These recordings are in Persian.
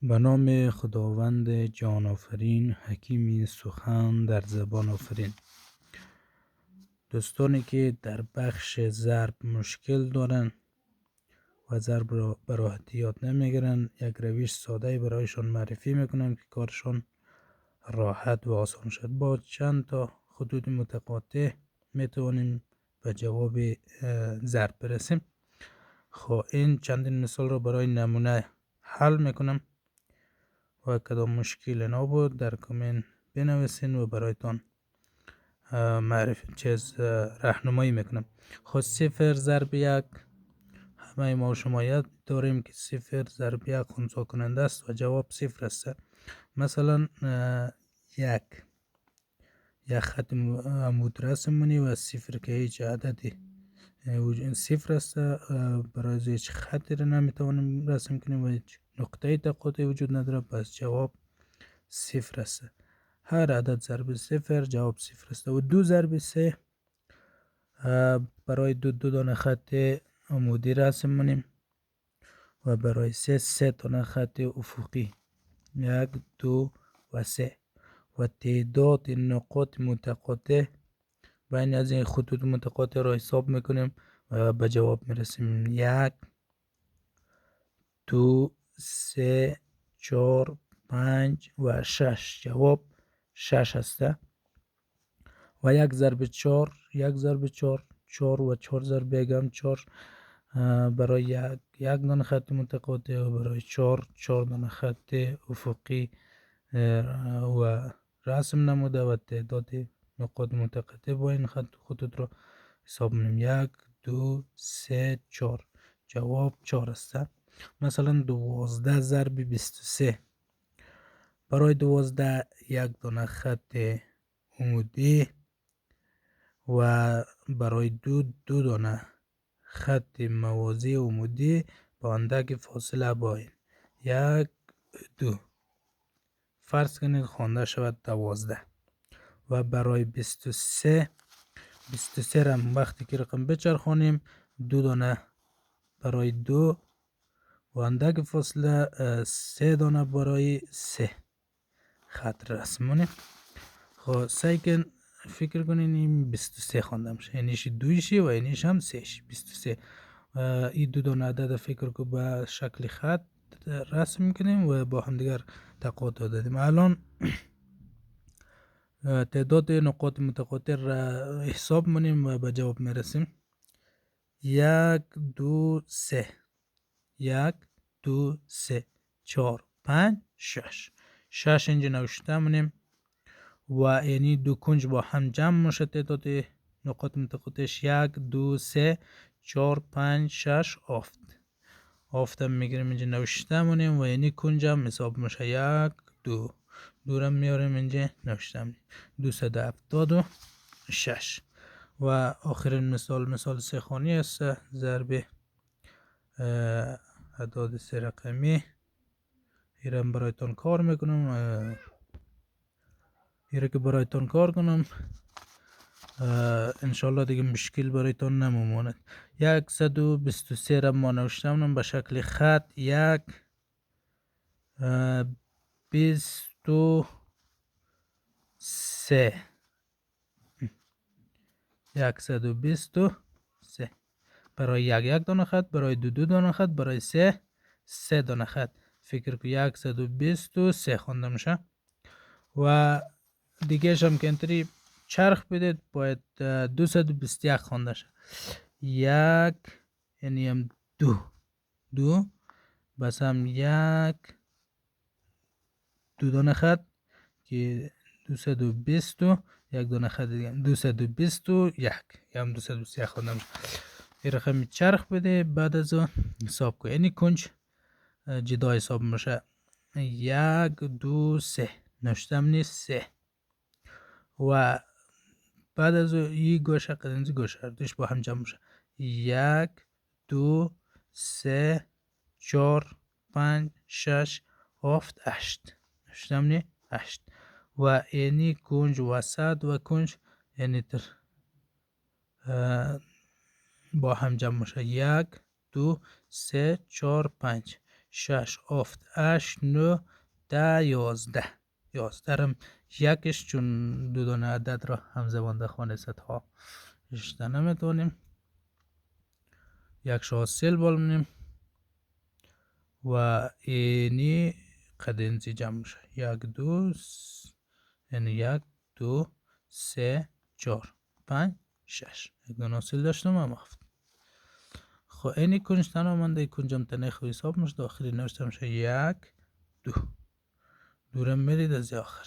به نام خداوند جان آفرین، حکیمی سخن در زبان آفرین. دوستانی که در بخش ضرب مشکل دارن و ضرب را به راحتی یاد نمیگیرن، یک روش ساده برایشان معرفی میکنم که کارشان راحت و آسان شد. با چند تا خطوط متقاطع میتوانیم به جواب ضرب برسیم. خب این چندین مثال را برای نمونه حل میکنم و کدام مشکل نبود در کامنت بنویسین و برایتان راهنمایی میکنم. خب 0 ضرب 1 همه ما شما یاد داریم که 0 ضرب 1 خنثی کننده است و جواب 0 است. مثلا یک خط عمود رسم منی و 0 که هیچ عددی وجود 0 است، برای هیچ خطی را نمیتوانیم رسم کنیم و هیچ نقطه تقاطعی وجود نداره، پس جواب 0 است. هر عدد ضرب 0 جواب 0 است. و 2 ضرب 3 برای دو دانه خط عمودی رسم منیم و برای 3 دانه خط افقی 1 2 و 3 و تعداد نقاط متقاطع بین از این خطوط متقاطع را حساب میکنیم و به جواب میرسیم 1 2 3 4 5 و 6 جواب 6 است. و 1 ضرب 4 4 و 4 ضرب 1 هم 4 برای یک دانه خط متقاطع و برای 4 دانه خط افقی و رسم نموده و تعداد نقاط متقاطع با این خطوط را حساب کنیم 1 2 3 4 جواب 4 است. مثلا 12 ضرب 23 برای 12 یک دانه خط عمودی و برای دو دانه خط موازی عمودی با اندک فاصله باین 1 2 فرض کنید خوانده شود 12 و برای 23 را وقتی که رقم بچرخانیم دو دانه برای 2 و اندک فاصله 3 دانه برای 3 خط رسم کنیم. خب سعی کن فکر کنین این 23 خوانده میشه، اینیش دویشی و اینیش هم 3 ش 23. این دو دانه عدد فکر که به شکل خط رسم میکنیم و با هم دیگر تقاطع دادیم. الان تعداد نقاط متقاطع را حساب منیم و به جواب میرسیم 1 2 3 1 2 3 4 5 6 اینجا نوشته منیم و یعنی دو کنج با هم جمع میشه تعداد نقاط متقاطعش 1 2 3 4 5 6 آفت هم میگیریم اینجا نوشته منیم و یعنی کنج هم حساب میشه 1 2 دورم میاریم اینجا نوشته منیم 276. و آخرین مثال 3 خانی است ضرب اعداد 3 رقمی. ایرم برایتان کار میکنم که برایتان کار کنم انشالله دیگه مشکل برایتان نموماند. 123 را ما نوشتم به شکل خط 1 23 123 برای یک دانه خط، برای دو دانه خط، برای 3 دانه خط. فکر که 123 خوانده میشه و دیگه هم که اینطوری چرخ بدید باید 221 خوانده شه. 1 یعنی هم 2 بس هم 1 دو دانه خط که 220 یک دانه خط دیگه 221 یا هم 221 خوانده میشه. این رقم چرخ بده بعد از اون حساب کنید، یعنی کنج جدا حساب میشه 1 2 3 نوشتم نیست 3 و بعد از این گوشه قدنزی گوشه دوش با هم جمع میشه 1 2 3 4 5 6 7 8 نوشتم نی 8 و یعنی کنج وسط و کنج یعنی تر با هم جمع میشه 1 2 3 4 5 6 7 8 9 10 11. 11 رم یکش چون دو دانه عدد را همزمان در خانه ها رشته نمیتونیم. یک حاصل بالمونیم و اینی قد اینزی جمع میشه. 1 2 یعنی 1 2 3 4 5 6. یک دانه حاصل داشتم هم هفت. خب اینی کنج تنامنده کنجم تنه خو حساب میشه. داخلی نوشته میشه 1 2. دورم میرید از آخر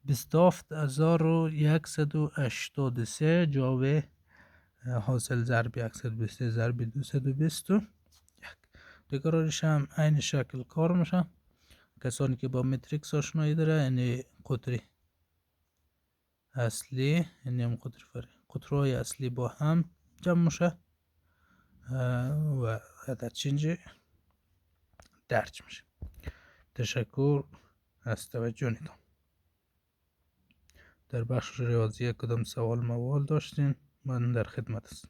27183 جواب حاصل ضرب 123 ضرب 221. تکرارش هم این شکل کار میشه. کسانی که با متریکس آشنایی داره یعنی قطری اصلی یعنی هم قطرهای اصلی با هم جمع میشه و عدد چنجی درج میشه. تشکر از توجهتان. در بخش ریاضی کدام سوال موال داشتین من در خدمت هستم.